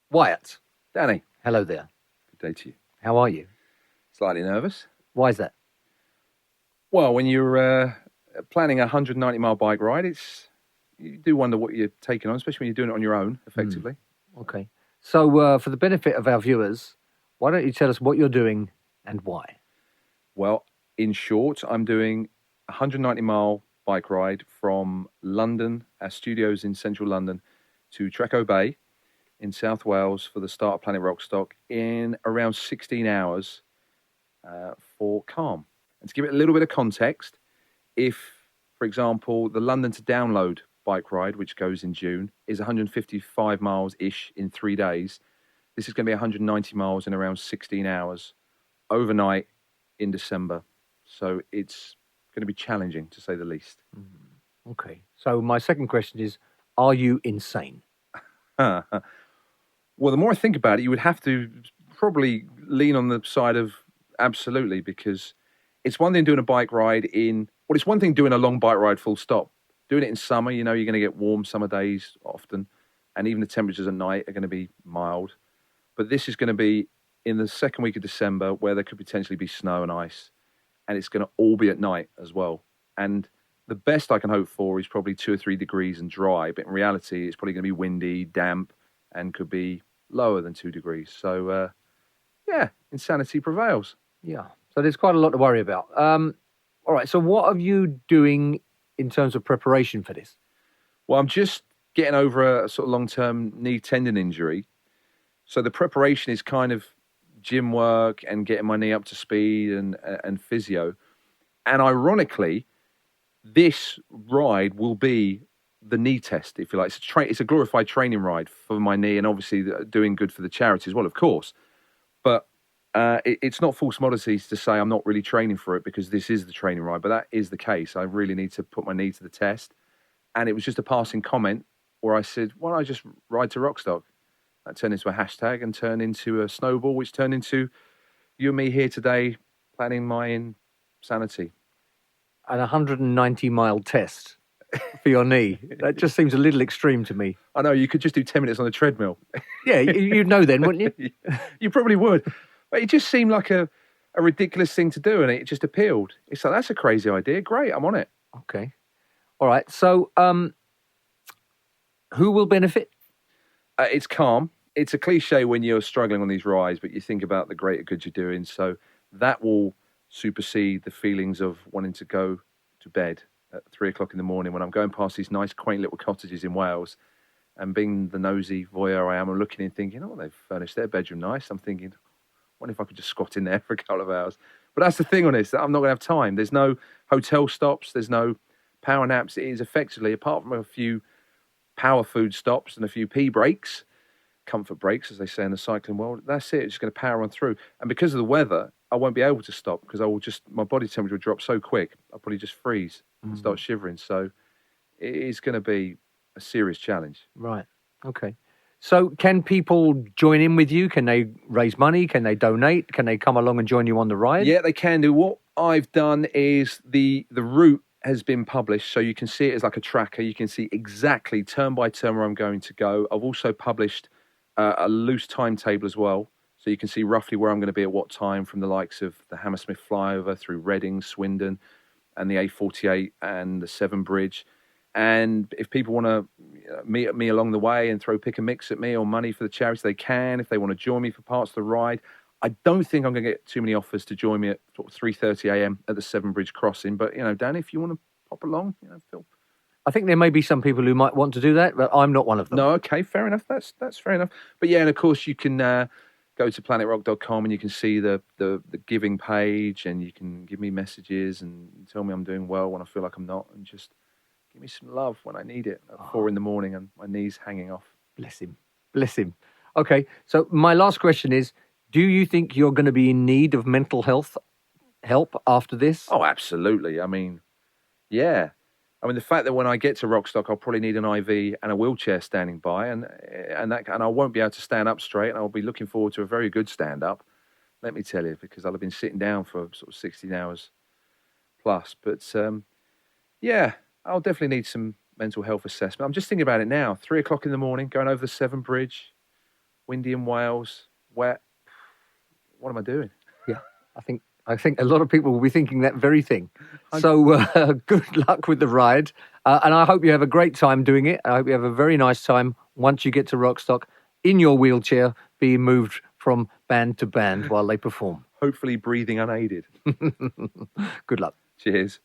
Wyatt, Danny, hello there. good day to you. How are you? Slightly nervous. Why is that? Well, when you're planning a 190-mile bike ride, you do wonder what you're taking on, especially when you're doing it on your own, effectively. Okay. So, for the benefit of our viewers, why don't you tell us what you're doing and why? Well, in short, I'm doing a 190-mile bike ride from London, our studios in central London, to Treco Bay in South Wales for the start of Planet Rockstock in around 16 hours for Calm. And to give it a little bit of context, if, for example, the London to Download bike ride, which goes in June, is 155 miles-ish in 3 days, this is going to be 190 miles in around 16 hours overnight in December. So it's going to be challenging, to say the least. Okay. So, my second question is, are you insane? Well, the more I think about it, you would have to probably lean on the side of absolutely, because it's one thing doing a bike ride it's one thing doing a long bike ride full stop. Doing it in summer, you're going to get warm summer days often, and even the temperatures at night are going to be mild. But this is going to be in the second week of December, where there could potentially be snow and ice, and it's going to all be at night as well. And the best I can hope for is probably 2 or 3 degrees and dry, but in reality, it's probably going to be windy, damp, and could be lower than 2 degrees. So, insanity prevails. Yeah. So, there's quite a lot to worry about. All right. So, what are you doing in terms of preparation for this? Well, I'm just getting over a sort of long-term knee tendon injury. So the preparation is kind of gym work and getting my knee up to speed and physio. And ironically, this ride will be the knee test, if you like. It's a glorified training ride for my knee, and obviously doing good for the charity as well, of course. But it's not false modesty to say I'm not really training for it, because this is the training ride. But that is the case. I really need to put my knee to the test. And it was just a passing comment where I said, why don't I just ride to Rockstock? That turned into a hashtag and turned into a snowball, which turned into you and me here today planning my insanity. An 190-mile test for your knee. That just seems a little extreme to me. I know, you could just do 10 minutes on the treadmill. Yeah, you'd know then, wouldn't you? You probably would. But it just seemed like a ridiculous thing to do, and it just appealed. It's like, that's a crazy idea. Great, I'm on it. Okay. All right. So, who will benefit? It's Calm. It's a cliche when you're struggling on these rides, but you think about the greater good you're doing. So that will supersede the feelings of wanting to go to bed at 3 o'clock in the morning when I'm going past these nice, quaint little cottages in Wales, and being the nosy voyeur I am, I'm looking and thinking, oh, they've furnished their bedroom nice. I'm thinking, wonder if I could just squat in there for a couple of hours. But that's the thing on this, that I'm not going to have time. There's no hotel stops. There's no power naps. It is effectively, apart from a few power food stops and a few pee breaks, comfort breaks, as they say in the cycling world, that's it. It's just going to power on through. And because of the weather, I won't be able to stop, because my body temperature will drop so quick, I'll probably just freeze and start shivering. So it is going to be a serious challenge. Right. Okay. So can people join in with you? Can they raise money? Can they donate? Can they come along and join you on the ride? Yeah, they can do. What I've done is the route has been published, so you can see it as like a tracker. You can see exactly turn by turn where I'm going to go. I've also published a loose timetable as well, so you can see roughly where I'm going to be at what time, from the likes of the Hammersmith flyover through Reading, Swindon, and the A48 and the Severn Bridge. And if people want to meet me along the way and throw pick and mix at me or money for the charity, they can. If they want to join me for parts of the ride, I don't think I'm going to get too many offers to join me at sort of 3:30 a.m. at the Severn Bridge crossing. But, Dan, if you want to pop along, feel. I think there may be some people who might want to do that, but I'm not one of them. No, okay, fair enough. That's fair enough. But yeah, and of course you can go to planetrock.com and you can see the giving page, and you can give me messages and tell me I'm doing well when I feel like I'm not, and just give me some love when I need it at 4 a.m. and my knee's hanging off. Bless him. Bless him. Okay, so my last question is, do you think you're going to be in need of mental health help after this? Oh, absolutely. I mean, yeah. I mean, the fact that when I get to Rockstock, I'll probably need an IV and a wheelchair standing by, and I won't be able to stand up straight, and I'll be looking forward to a very good stand up, let me tell you, because I'll have been sitting down for sort of 16 hours plus. But yeah, I'll definitely need some mental health assessment. I'm just thinking about it now. 3 o'clock in the morning, going over the Severn Bridge, windy in Wales, wet. What am I doing? Yeah, I think a lot of people will be thinking that very thing. So good luck with the ride, and I hope you have a great time doing it. I hope you have a very nice time once you get to Rockstock in your wheelchair, being moved from band to band while they perform. Hopefully breathing unaided. Good luck. Cheers.